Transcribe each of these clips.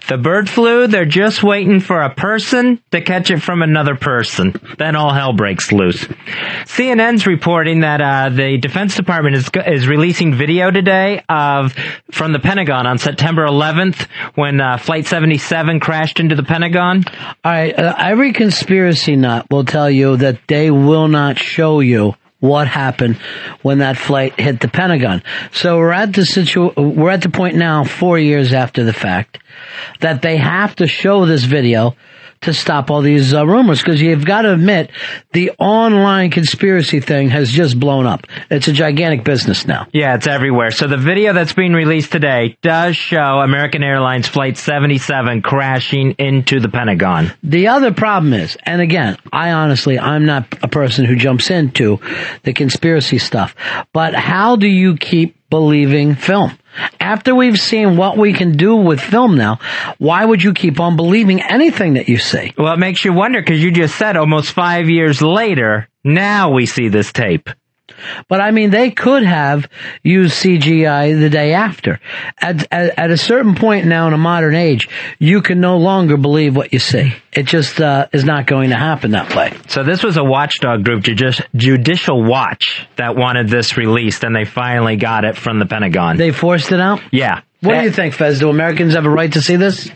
The bird flu, they're just waiting for a person to catch it from another person. Then all hell breaks loose. CNN's reporting that the Defense Department is releasing video today from the Pentagon on September 11th when Flight 77 crashed into the Pentagon. All right, every conspiracy nut will tell you that they will not show you what happened when that flight hit the Pentagon. So we're at the point now, 4 years after the fact, that they have to show this video to stop all these rumors, because you've got to admit the online conspiracy thing has just blown up. It's a gigantic business now. Yeah, it's everywhere. So the video that's being released today does show American Airlines Flight 77 crashing into the Pentagon. The other problem is, and again, I'm not a person who jumps into the conspiracy stuff, but how do you keep believing film? After we've seen what we can do with film now, why would you keep on believing anything that you see? Well, it makes you wonder, because you just said almost 5 years later, now we see this tape. But I mean, they could have used CGI the day after. At a certain point now in a modern age, you can no longer believe what you see. It just is not going to happen that way. So this was a watchdog group, Judicial Watch, that wanted this released, and they finally got it from the Pentagon. They forced it out? Yeah. What do you think, Fez? Do Americans have a right to see this?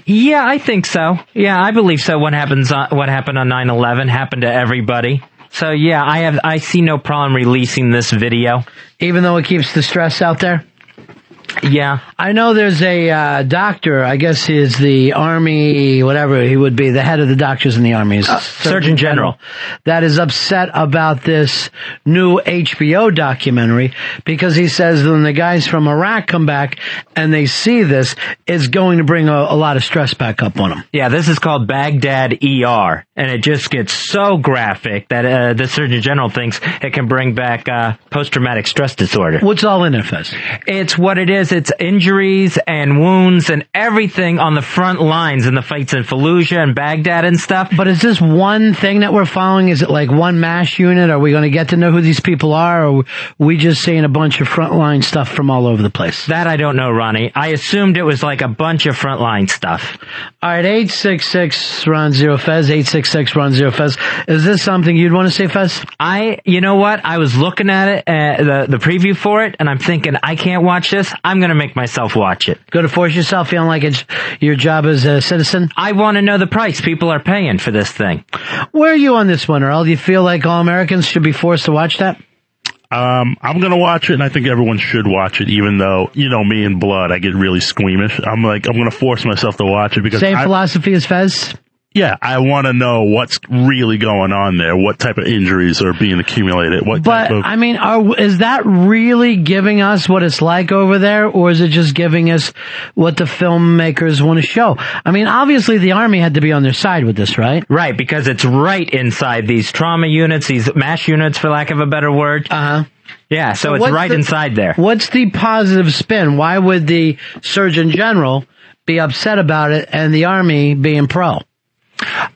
Yeah, I think so. Yeah, I believe so. What happened on 9/11 happened to everybody. So yeah, I see no problem releasing this video. Even though it keeps the stress out there? Yeah. I know there's a doctor, I guess he's the Army, whatever he would be, the head of the doctors in the Army. Surgeon General. That is upset about this new HBO documentary, because he says when the guys from Iraq come back and they see this, it's going to bring a lot of stress back up on them. Yeah, this is called Baghdad ER, and it just gets so graphic that the Surgeon General thinks it can bring back post-traumatic stress disorder. What's all in it, Fez? It's what it is. It's injuries and wounds and everything on the front lines in the fights in Fallujah and Baghdad and stuff. But is this one thing that we're following? Is it like one MASH unit? Are we going to get to know who these people are? Or are we just seeing a bunch of frontline stuff from all over the place? That I don't know, Ronnie. I assumed it was like a bunch of frontline stuff. All right, 866-RON-0-FEZ, 866-RON-0-FEZ. Is this something you'd want to say, Fez? You know what? I was looking at it, the preview for it, and I'm thinking, I can't watch this. I'm going to make myself watch it. Go to force yourself, feeling like it's your job as a citizen? I want to know the price people are paying for this thing. Where are you on this one, Earl? Do you feel like all Americans should be forced to watch that? I'm going to watch it, and I think everyone should watch it, even though, you know, me and blood, I get really squeamish. I'm going to force myself to watch it because Same philosophy as Fez? Yeah, I want to know what's really going on there, what type of injuries are being accumulated. I mean, is that really giving us what it's like over there, or is it just giving us what the filmmakers want to show? I mean, obviously the Army had to be on their side with this, right? Right, because it's right inside these trauma units, these MASH units, for lack of a better word. Uh-huh. Yeah, so it's right inside there. What's the positive spin? Why would the Surgeon General be upset about it and the Army being pro?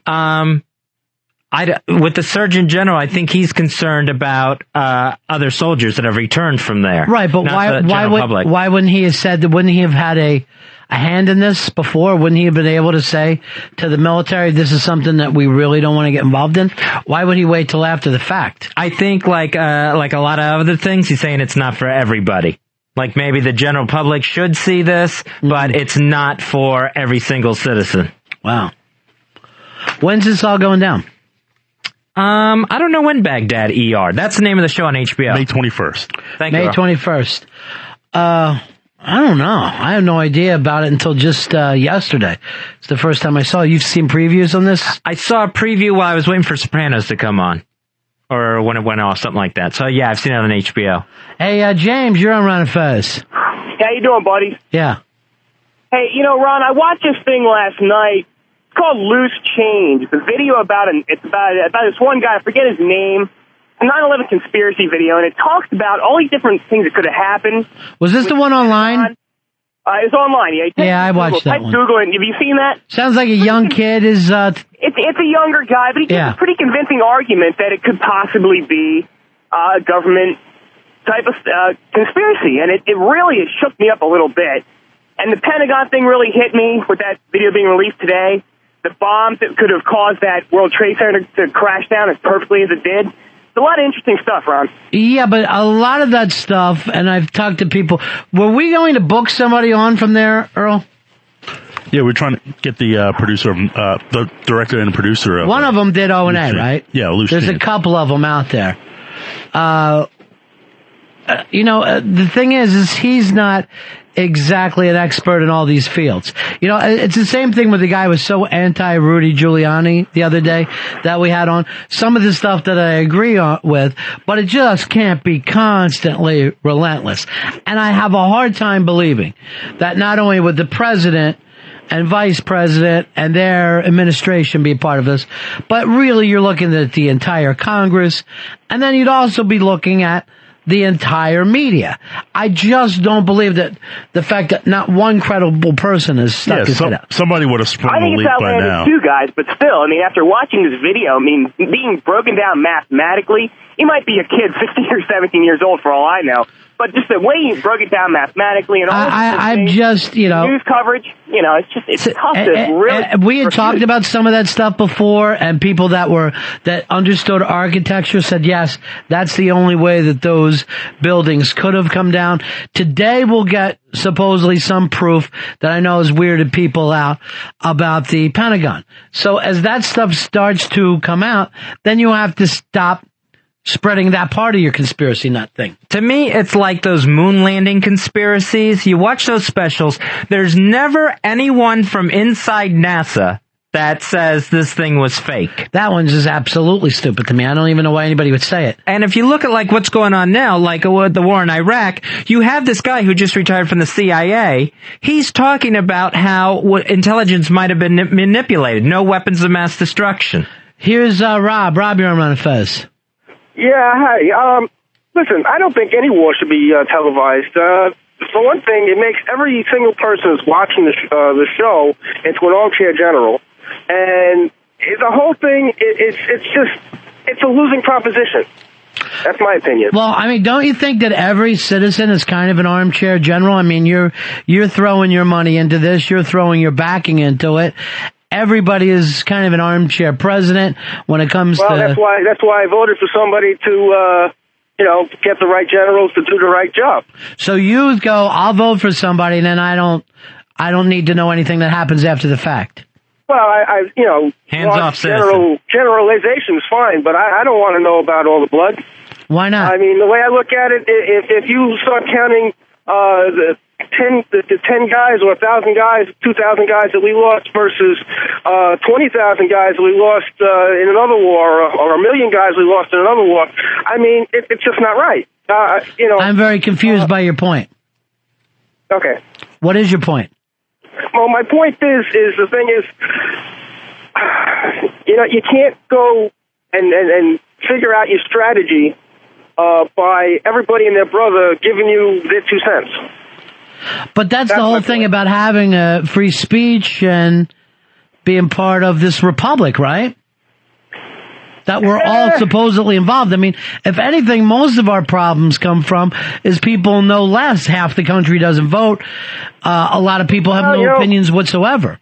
With the Surgeon General, I think he's concerned about other soldiers that have returned from there. Right, but why wouldn't he have said that? Wouldn't he have had a hand in this before? Wouldn't he have been able to say to the military, this is something that we really don't want to get involved in? Why would he wait till after the fact? I think like a lot of other things, he's saying it's not for everybody. Like maybe the general public should see this, but it's not for every single citizen. Wow. When's this all going down? I don't know when Baghdad ER. That's the name of the show on HBO. May 21st. Thank you. May 21st. I don't know. I have no idea about it until just yesterday. It's the first time I saw it. You've seen previews on this? I saw a preview while I was waiting for Sopranos to come on. Or when it went off, something like that. So yeah, I've seen it on HBO. Hey, James, you're on Ron and Fez. How you doing, buddy? Yeah. Hey, you know, Ron, I watched this thing last night. It's called Loose Change. It's a video about this one guy, I forget his name, a 9/11 conspiracy video, and it talks about all these different things that could have happened. Was this the one online? It's online, yeah. Yeah, I watched that one. Google it. Have you seen that? Sounds like a young kid is... It's a younger guy, but he gives a pretty convincing argument that it could possibly be a government type of conspiracy, and it really shook me up a little bit. And the Pentagon thing really hit me with that video being released today. The bombs that could have caused that World Trade Center to crash down as perfectly as it did. It's a lot of interesting stuff, Ron. Yeah, but a lot of that stuff, and I've talked to people, were we going to book somebody on from there, Earl? Yeah, we're trying to get the producer, the director and producer of one of them did O&A, right? Yeah, Loose There's Change. a couple of them out there. The thing is he's not exactly an expert in all these fields. It's the same thing with the guy who was so anti-Rudy Giuliani the other day that we had on. Some of the stuff that I agree with, but it just can't be constantly relentless. And I have a hard time believing that not only would the president and vice president and their administration be a part of this, but really you're looking at the entire Congress, and then you'd also be looking at the entire media. I just don't believe that the fact that not one credible person has stuck his head out. Somebody would have sprung the leak by now. I think it's outlandish too, guys, but still, after watching this video, being broken down mathematically, he might be a kid 16 or 17 years old for all I know. But just the way he broke it down mathematically and all I'm just, news coverage, it's tough to really. We had talked about some of that stuff before, and people that understood architecture said, yes, that's the only way that those buildings could have come down. Today we'll get supposedly some proof that I know has weirded people out about the Pentagon. So as that stuff starts to come out, then you have to stop spreading that part of your conspiracy nut thing. To me, it's like those moon landing conspiracies. You watch those specials, there's never anyone from inside NASA that says this thing was fake. That one's just absolutely stupid to me. I don't even know why anybody would say it. And if you look at what's going on now, with the war in Iraq, you have this guy who just retired from the CIA. He's talking about how intelligence might have been manipulated. No weapons of mass destruction. Here's Rob. Rob, you're on Ron and Fez. Yeah, hi. Listen, I don't think any war should be televised. For one thing, it makes every single person who's watching the show into an armchair general. And the whole thing, it's a losing proposition. That's my opinion. Well, don't you think that every citizen is kind of an armchair general? You're throwing your money into this. You're throwing your backing into it. Everybody is kind of an armchair president when it comes to. Well, that's why I voted for somebody to, get the right generals to do the right job. So you go, I'll vote for somebody, and then I don't need to know anything that happens after the fact. Well, hands off, generalization is fine, but I don't want to know about all the blood. Why not? The way I look at it, if you start counting the 10 guys or 1,000 guys, 2,000 guys that we lost versus 20,000 guys that we lost in another war, or 1 million guys we lost in another war, it's just not right. I'm very confused by your point. Okay. What is your point? Well, my point is the thing is, you can't go and figure out your strategy by everybody and their brother giving you their 2 cents. But that's the whole thing about having a free speech and being part of this republic, right? That we're all supposedly involved. If anything, most of our problems come from is people know less. Half the country doesn't vote. A lot of people have no opinions whatsoever.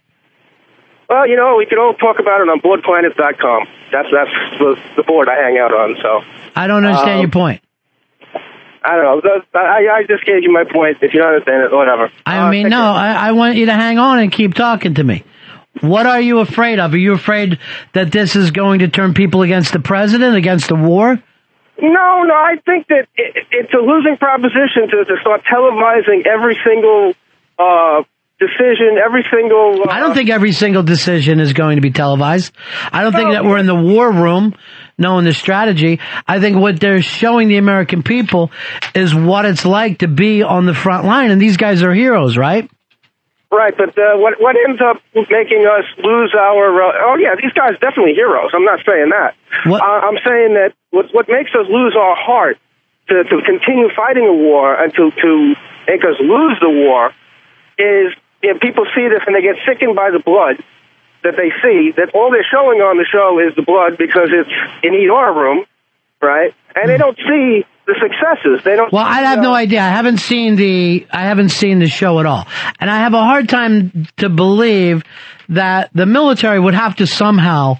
Well, we can all talk about it on boardplanet.com. That's the board I hang out on. So I don't understand your point. I don't know. I just gave you my point. If you don't understand it, whatever. I want you to hang on and keep talking to me. What are you afraid of? Are you afraid that this is going to turn people against the president, against the war? No, I think that it's a losing proposition to start televising every single decision, every single... I don't think every single decision is going to be televised. I don't think that we're in the war room knowing the strategy. I think what they're showing the American people is what it's like to be on the front line, and these guys are heroes, right? Right, but what ends up making us lose our... these guys are definitely heroes. I'm not saying that. I'm saying that what makes us lose our heart to continue fighting a war and to make us lose the war is people see this and they get sickened by the blood that they see, that all they're showing on the show is the blood because it's in ER room, right? And they don't see the successes. They don't. Well, I have no idea. I haven't seen the show at all, and I have a hard time to believe that the military would have to somehow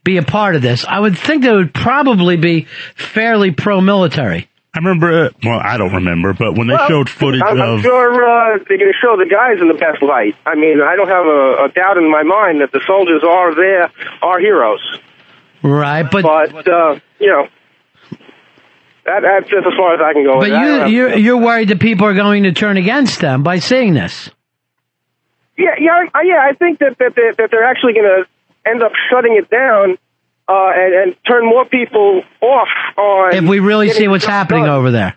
be a part of this. I would think they would probably be fairly pro-military. I remember, well, I don't remember, but when they showed footage I'm sure they're going to show the guys in the best light. I mean, I don't have a doubt in my mind that the soldiers are heroes. Right, but you know, that's just as far as I can go. But you're worried that people are going to turn against them by seeing this. Yeah. I think that they're actually going to end up shutting it down and turn more people off on. If we really see what's happening over there,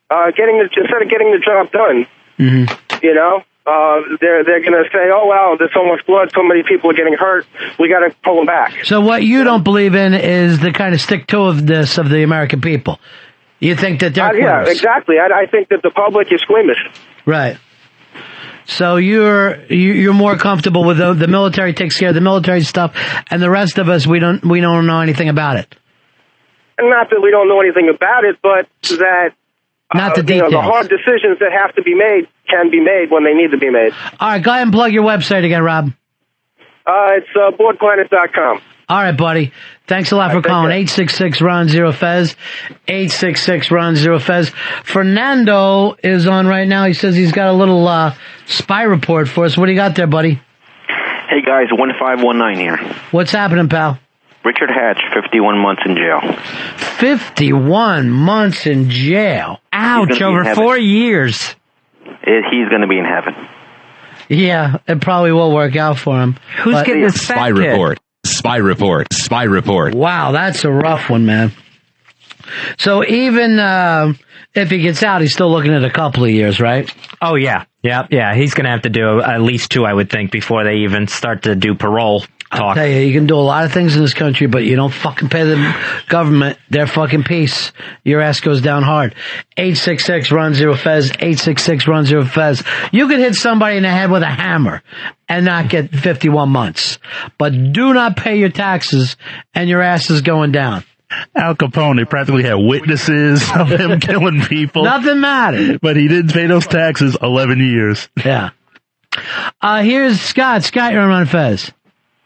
instead of getting the job done, you know, they're going to say, "Oh wow, there's so much blood, so many people are getting hurt. We got to pull them back." So what you don't believe in is the kind of stick-to-itiveness of the American people. You think that they're yeah, exactly. I think that the public is squeamish. Right. So you're more comfortable with the military takes care of the military stuff, and the rest of us we don't know anything about it. And not that we don't know anything about it, but that not the details. The hard decisions that have to be made can be made when they need to be made. All right, go ahead and plug your website again, Rob. It's boardplanet.com. All right, buddy. Thanks a lot for calling. 866-RON-0-FEZ. 866-RON-0-FEZ. Fernando is on right now. He says he's got a little spy report for us. What do you got there, buddy? Hey, guys. 1519 here. What's happening, pal? Richard Hatch, 51 months in jail. 51 months in jail. Ouch, over 4 years. He's going to be in heaven. Yeah, it probably will work out for him. Who's getting the spy report? Spy report. Spy report. Wow, that's a rough one, man. So even if he gets out, he's still looking at a couple of years, right? Oh, yeah. Yeah. He's going to have to do at least 2, I would think, before they even start to do parole talk. I'll tell you can do a lot of things in this country, but you don't fucking pay the government their fucking piece. Your ass goes down hard. 866-RON-0-FEZ. 866-RON-0-FEZ. You could hit somebody in the head with a hammer and not get 51 months. But do not pay your taxes and your ass is going down. Al Capone practically had witnesses of him killing people. Nothing mattered. But he didn't pay those taxes 11 years. Yeah. Here's Scott. Scott, you're on Fez.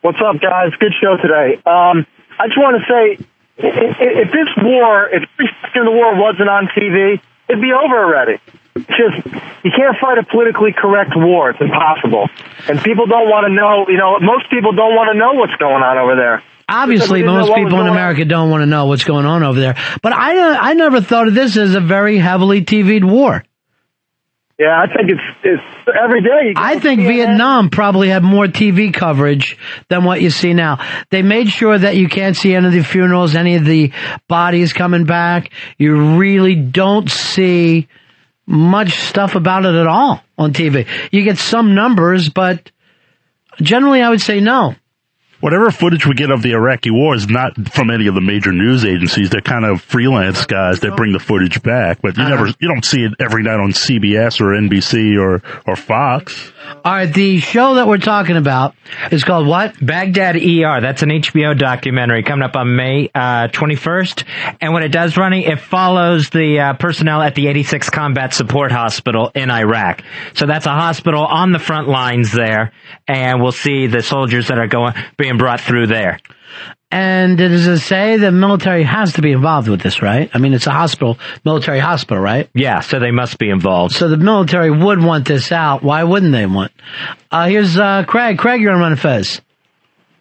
What's up, guys? Good show today. I just want to say, if this war, if every second of the war wasn't on TV, it'd be over already. It's just, you can't fight a politically correct war. It's impossible. And people don't want to know, most people don't want to know what's going on over there. Obviously, most people in America don't want to know what's going on over there. But I never thought of this as a very heavily TV'd war. Yeah, I think it's every day. I think Vietnam probably had more TV coverage than what you see now. They made sure that you can't see any of the funerals, any of the bodies coming back. You really don't see much stuff about it at all on TV. You get some numbers, but generally I would say no. Whatever footage we get of the Iraqi war is not from any of the major news agencies. They're kind of freelance guys that bring the footage back, but you don't see it every night on CBS or NBC or Fox. All right, the show that we're talking about is called what? Baghdad ER. That's an HBO documentary coming up on May 21st. And when it does, Ronnie, it follows the personnel at the 86 Combat Support Hospital in Iraq. So that's a hospital on the front lines there, and we'll see the soldiers that are being brought through there. And does it say the military has to be involved with this, right? I mean, it's a hospital, military hospital, right? Yeah, so they must be involved. So the military would want this out. Why wouldn't they want? Here's Craig. Craig, you're on Run Fez.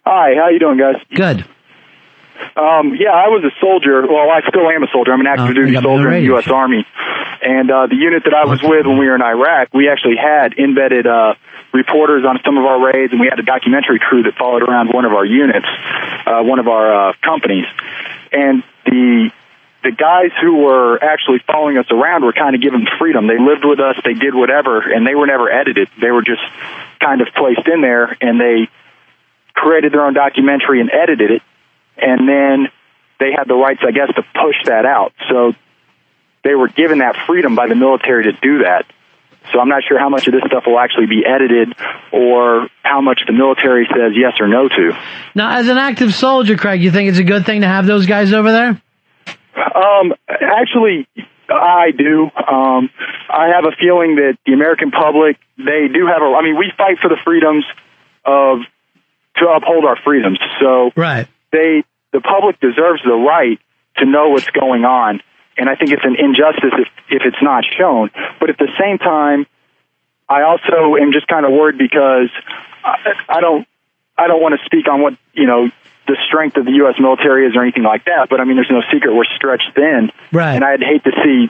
Hi, how you doing, guys? Good. Yeah, I was a soldier. Well, I still am a soldier. I'm an active duty soldier in the U.S. Army. And the unit that I was with when we were in Iraq, we actually had embedded reporters on some of our raids, and we had a documentary crew that followed around one of our units, one of our companies. And the guys who were actually following us around were kind of given freedom. They lived with us, they did whatever, and they were never edited. They were just kind of placed in there, and they created their own documentary and edited it. And then they had the rights, I guess, to push that out. So they were given that freedom by the military to do that. So I'm not sure how much of this stuff will actually be edited or how much the military says yes or no to. Now, as an active soldier, Craig, you think it's a good thing to have those guys over there? Actually, I do. I have a feeling that the American public, they do have we fight for the freedoms to uphold our freedoms. So right. The public deserves the right to know what's going on. And I think it's an injustice if it's not shown. But at the same time, I also am just kind of worried because I don't want to speak on what, the strength of the U.S. military is or anything like that. But, there's no secret we're stretched thin. Right. And I'd hate to see,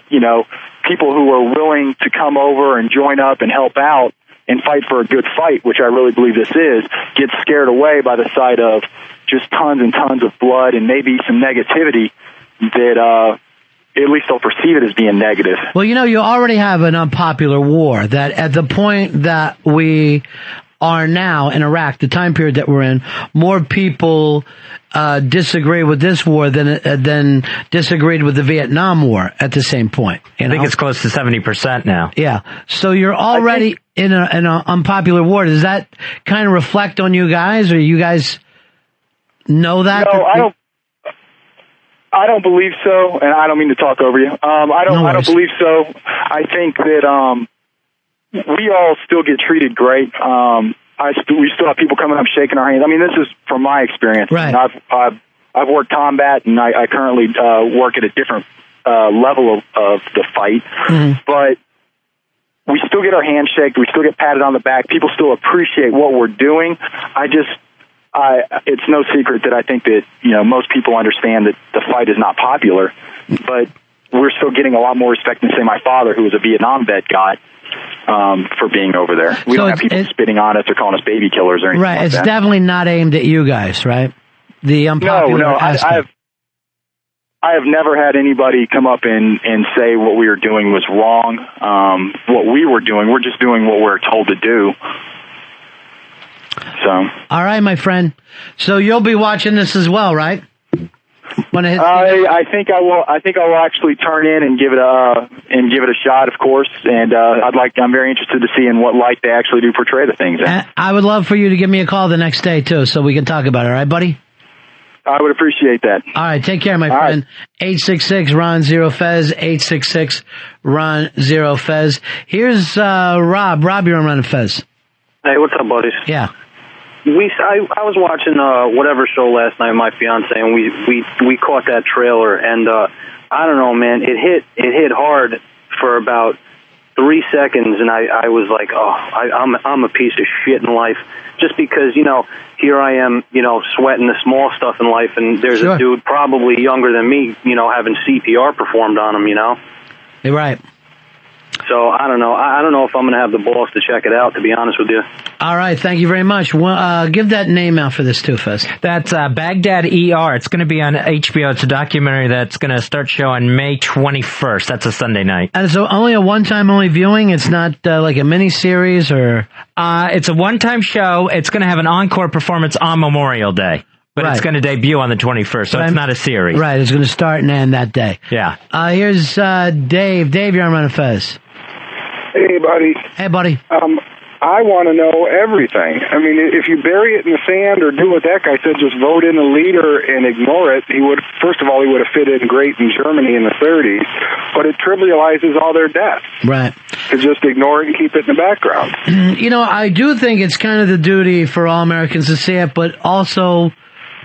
people who are willing to come over and join up and help out and fight for a good fight, which I really believe this is, get scared away by the sight of just tons and tons of blood and maybe some negativity that at least they'll perceive it as being negative. Well, you already have an unpopular war that at the point that we are now in Iraq, the time period that we're in, more people disagree with this war than disagreed with the Vietnam War at the same point. I think it's close to 70% now. Yeah. So you're already in an unpopular war. Does that kind of reflect on you guys, or you guys know that? No, I don't believe so, and I don't mean to talk over you. I don't believe so. I think that we all still get treated great. We still have people coming up shaking our hands. This is from my experience. Right. I've worked combat, and I currently work at a different level of the fight. Mm-hmm. But we still get our hands shaken. We still get patted on the back. People still appreciate what we're doing. It's no secret that I think that, most people understand that the fight is not popular, but we're still getting a lot more respect than, say, my father, who was a Vietnam vet, got for being over there. We don't have people spitting on us or calling us baby killers or anything like that. Right, it's definitely not aimed at you guys, right? The unpopular aspect. I have never had anybody come up and say what we were doing was wrong. What we were doing, we're just doing what we're told to do. So. All right, my friend. So you'll be watching this as well, right? I think I will. I think I will actually turn in and give it a shot, of course. And I'm very interested to see in what light they actually do portray the things. I would love for you to give me a call the next day too, so we can talk about it. All right, buddy? I would appreciate that. All right, take care, my friend. 866-RON-0-FEZ, 866-RON-0-FEZ. Here's Rob. Rob, you're on Ron and Fez. Hey, what's up, buddies? Yeah. I was watching whatever show last night, my fiance, and we caught that trailer, and I don't know, man, it hit hard for about 3 seconds, and I was like, I'm a piece of shit in life, just because here I am, sweating the small stuff in life, and there's a dude probably younger than me, having CPR performed on him, You're right. So I don't know. I don't know if I'm going to have the balls to check it out, to be honest with you. All right. Thank you very much. Well, give that name out for this too, Fez. That's Baghdad ER. It's going to be on HBO. It's a documentary that's going to start showing May 21st. That's a Sunday night. And so only a one-time only viewing? It's not like a mini-series or? It's a one-time show. It's going to have an encore performance on Memorial Day. But It's going to debut on the 21st, so it's not a series. Right. It's going to start and end that day. Yeah. Here's Dave. Dave, you're on Ron and Fez. Hey, buddy. Hey, buddy. I want to know everything. If you bury it in the sand or do what that guy said, just vote in a leader and ignore it, first of all, he would have fit in great in Germany in the 30s, but it trivializes all their deaths. Right. To just ignore it and keep it in the background. I do think it's kind of the duty for all Americans to see it, but also,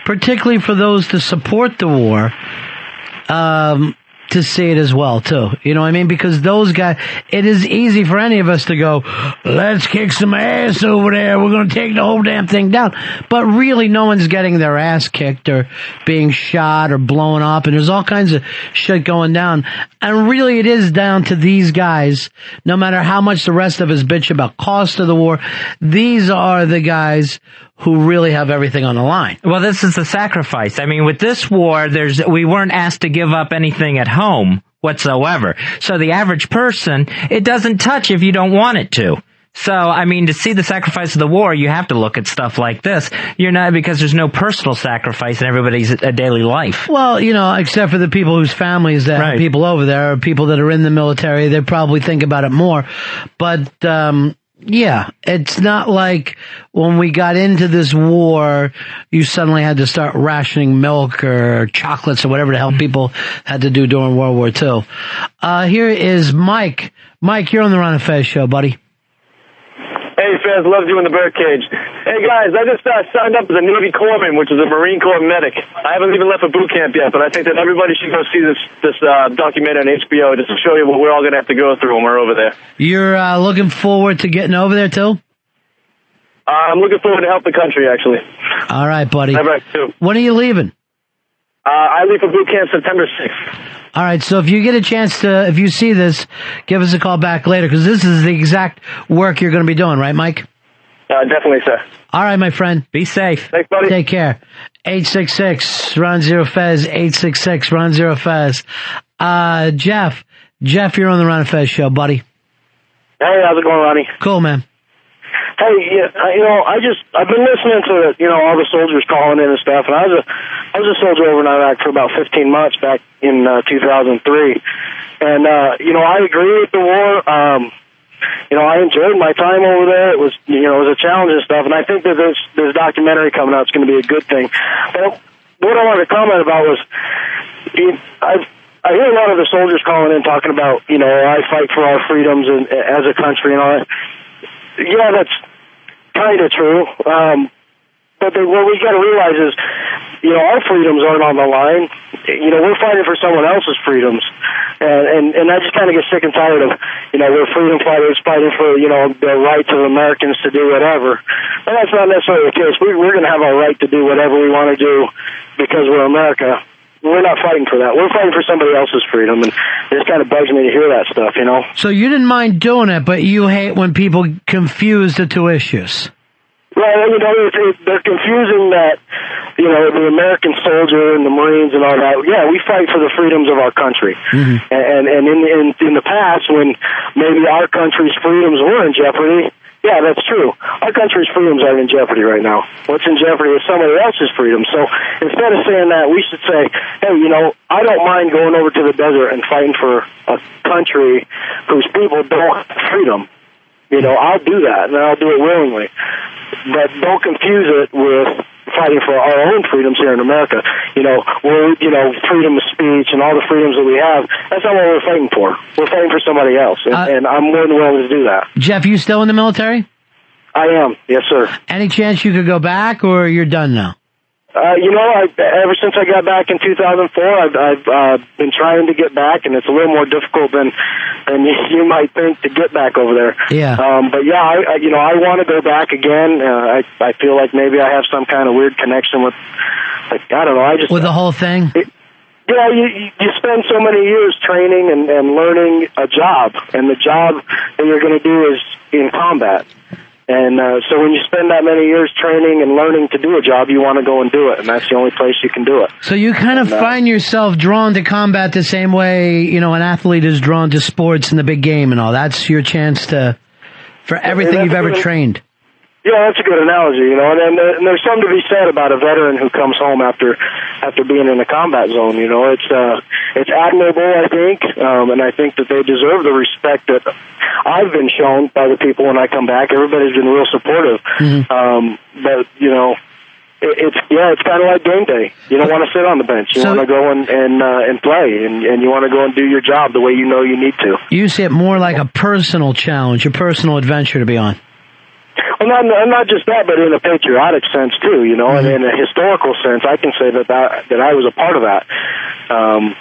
particularly for those to support the war, to see it as well, too. You know what I mean? Because those guys, it is easy for any of us to go, let's kick some ass over there. We're going to take the whole damn thing down. But really, no one's getting their ass kicked or being shot or blown up. And there's all kinds of shit going down. And really, it is down to these guys, no matter how much the rest of us bitch about cost of the war. These are the guys who really have everything on the line. Well, this is the sacrifice. With this war, we weren't asked to give up anything at home whatsoever. So the average person, it doesn't touch if you don't want it to. So, to see the sacrifice of the war, you have to look at stuff like this. Because there's no personal sacrifice in everybody's daily life. Well, except for the people whose families that have people over there, or people that are in the military, they probably think about it more. But, Yeah, it's not like when we got into this war, you suddenly had to start rationing milk or chocolates or whatever the hell people had to do during World War II. Here is Mike. Mike, you're on the Ron and Fez show, buddy. Hey, Fez, love doing the birdcage. Hey, guys, I just signed up as a Navy corpsman, which is a Marine Corps medic. I haven't even left for boot camp yet, but I think that everybody should go see this documentary on HBO just to show you what we're all going to have to go through when we're over there. You're looking forward to getting over there, too? I'm looking forward to help the country, actually. All right, buddy. All right, too. When are you leaving? I leave for boot camp September 6th. All right, so if you get a chance to, if you see this, give us a call back later, because this is the exact work you're going to be doing, right, Mike? Definitely, sir. All right, my friend. Be safe. Thanks, buddy. Take care. 866-RON-0-FEZ, 866-RON-0-FEZ. Jeff, you're on the Ron and Fez show, buddy. Hey, how's it going, Ronnie? Cool, man. Hey, I've been listening to, all the soldiers calling in and stuff, and I was a soldier over in Iraq for about 15 months back in 2003. And, I agree with the war. I enjoyed my time over there. It was, it was a challenge and stuff, and I think that this documentary coming out is going to be a good thing. But what I wanted to comment about was, I hear a lot of the soldiers calling in talking about, I fight for our freedoms as a country and all that. Yeah, that's kind of true. But what we got to realize is, our freedoms aren't on the line. We're fighting for someone else's freedoms. And I just kind of get sick and tired of, we're freedom fighters fighting for, the rights of Americans to do whatever. And that's not necessarily the case. We're going to have our right to do whatever we want to do because we're America. We're not fighting for that. We're fighting for somebody else's freedom, and it just kind of bugs me to hear that stuff, So you didn't mind doing it, but you hate when people confuse the two issues. Well, they're confusing that, the American soldier and the Marines and all that. Yeah, we fight for the freedoms of our country. Mm-hmm. And in the past, when maybe our country's freedoms were in jeopardy, yeah, that's true. Our country's freedoms are in jeopardy right now. What's in jeopardy is somebody else's freedom. So instead of saying that, we should say, hey, I don't mind going over to the desert and fighting for a country whose people don't have freedom. I'll do that, and I'll do it willingly. But don't confuse it with fighting for our own freedoms here in America. Freedom of speech and all the freedoms that we have, that's not what we're fighting for. We're fighting for somebody else, and I'm more than willing to do that. Jeff, you still in the military? I am, yes, sir. Any chance you could go back, or you're done now? Ever since I got back in 2004, I've been trying to get back, and it's a little more difficult than you might think to get back over there. Yeah. But yeah, I want to go back again. I feel like maybe I have some kind of weird connection with, I don't know. With the whole thing. You spend so many years training and learning a job, and the job that you're going to do is in combat. And so when you spend that many years training and learning to do a job, you want to go and do it, and that's the only place you can do it. So you kind of find yourself drawn to combat the same way, an athlete is drawn to sports and the big game and all. That's your chance for everything you've ever trained. Yeah, that's a good analogy, and there's something to be said about a veteran who comes home after being in a combat zone. It's admirable, I think, and I think that they deserve the respect that I've been shown by the people when I come back. Everybody's been real supportive, but it's kind of like game day. You don't want to sit on the bench. You want to go and play, and you want to go and do your job the way you know you need to. You see it more like a personal challenge, a personal adventure to be on. Well, not just that, but in a patriotic sense too, and in a historical sense, I can say that I was a part of that. And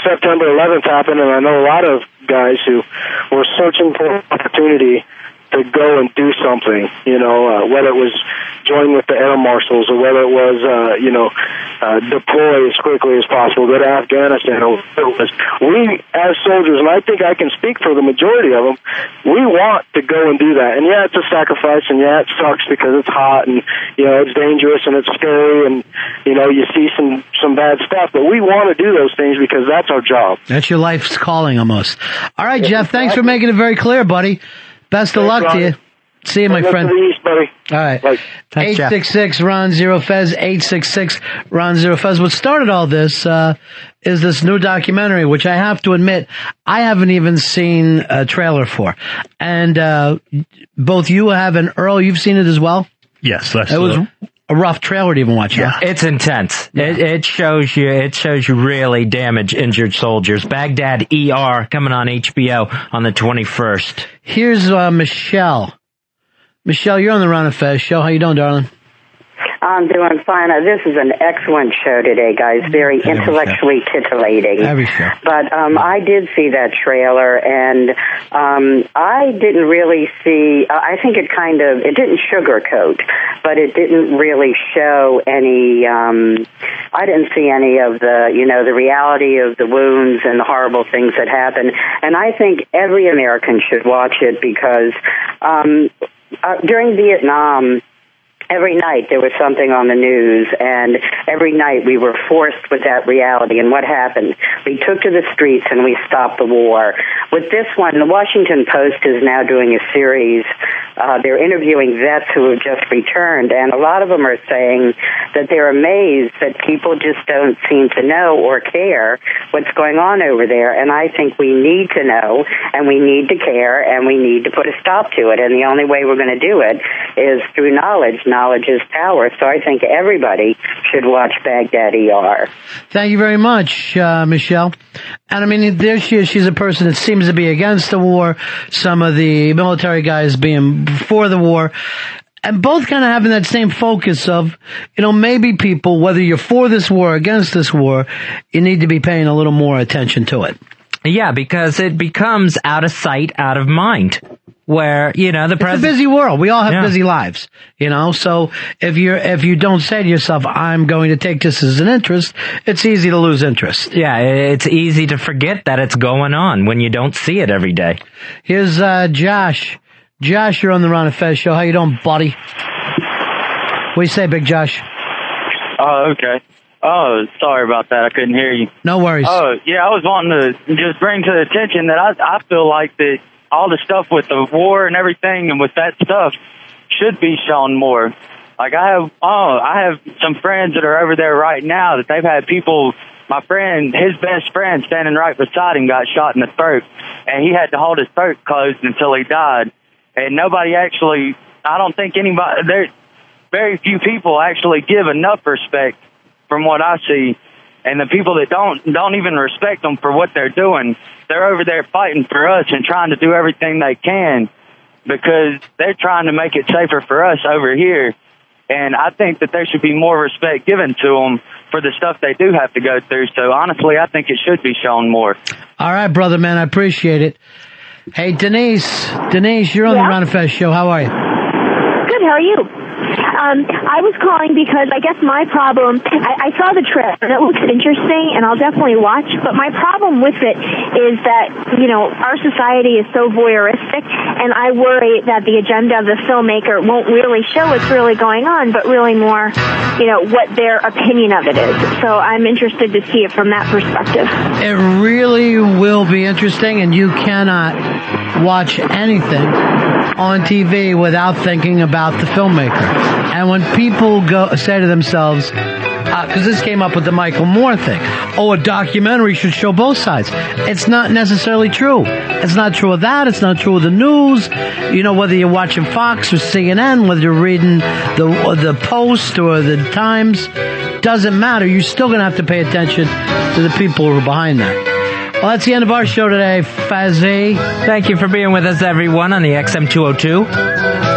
September 11th happened, and I know a lot of guys who were searching for an opportunity to go and do something, whether it was join with the air marshals or whether it was, deploy as quickly as possible, go to Afghanistan. Or we, as soldiers, and I think I can speak for the majority of them, we want to go and do that. And yeah, it's a sacrifice, and yeah, it sucks because it's hot, and, it's dangerous, and it's scary, and, you see some bad stuff, but we want to do those things because that's our job. That's your life's calling almost. All right, Jeff, thanks for making it very clear, buddy. Best of luck to you. See you, my friend. To the east, buddy. All right. Like, 866 Ron Zero Fez, 866 Ron Zero Fez. What started all this is this new documentary, which I have to admit I haven't even seen a trailer for. And both you have and Earl, you've seen it as well? Yes, it was a rough trailer to even watch. Yeah, it's intense. It shows you really damaged, injured soldiers. Baghdad ER coming on HBO on the 21st. Here's Michelle. Michelle, you're on the Ron and Fez show. How you doing, darling? I'm doing fine. This is an excellent show today, guys. Very intellectually titillating. Every show. But I did see that trailer, and I didn't really see. I think it didn't sugarcoat, but it didn't really show any. I didn't see any of the reality of the wounds and the horrible things that happen. And I think every American should watch it because during Vietnam, every night there was something on the news, and every night we were forced with that reality. And what happened? We took to the streets and we stopped the war. With this one, the Washington Post is now doing a series. They're interviewing vets who have just returned, and a lot of them are saying that they're amazed that people just don't seem to know or care what's going on over there. And I think we need to know, and we need to care, and we need to put a stop to it. And the only way we're going to do it is through knowledge. Knowledge is power. So I think everybody should watch Baghdad ER. Thank you very much, Michelle. And I mean, there she is. She's a person that seems to be against the war. Some of the military guys being for the war. And both kind of having that same focus of, maybe people, whether you're for this war or against this war, you need to be paying a little more attention to it. Yeah, because it becomes out of sight, out of mind. Where, the president. It's a busy world. We all have busy lives, so if you don't say to yourself, I'm going to take this as an interest, it's easy to lose interest. Yeah, it's easy to forget that it's going on when you don't see it every day. Here's, Josh. Josh, you're on the Ron and Fez show. How you doing, buddy? What do you say, Big Josh? Oh, okay. Oh, sorry about that. I couldn't hear you. No worries. Oh, yeah, I was wanting to just bring to the attention that I feel like that all the stuff with the war and everything and with that stuff should be shown more. Like I have some friends that are over there right now that they've had people, my friend, his best friend standing right beside him got shot in the throat, and he had to hold his throat closed until he died. And nobody actually, I don't think anybody, very few people actually give enough respect from what I see. And the people that don't even respect them for what they're doing, they're over there fighting for us and trying to do everything they can because they're trying to make it safer for us over here. And I think that there should be more respect given to them for the stuff they do have to go through. So honestly, I think it should be shown more. All right, brother, man, I appreciate it. Hey, Denise, you're on the Ron and Fez show. How are you? Good, how are you? I was calling because I guess my problem, I saw the trailer and it looks interesting and I'll definitely watch, but my problem with it is that, our society is so voyeuristic, and I worry that the agenda of the filmmaker won't really show what's really going on, but really more, what their opinion of it is. So I'm interested to see it from that perspective. It really will be interesting, and you cannot watch anything on TV without thinking about the filmmaker. And when people say to themselves, because this came up with the Michael Moore thing, a documentary should show both sides. It's not necessarily true. It's not true of that. It's not true of the news. Whether you're watching Fox or CNN, whether you're reading the Post or the Times, doesn't matter. You're still going to have to pay attention to the people who are behind that. Well, that's the end of our show today, Fazzy. Thank you for being with us, everyone, on the XM202.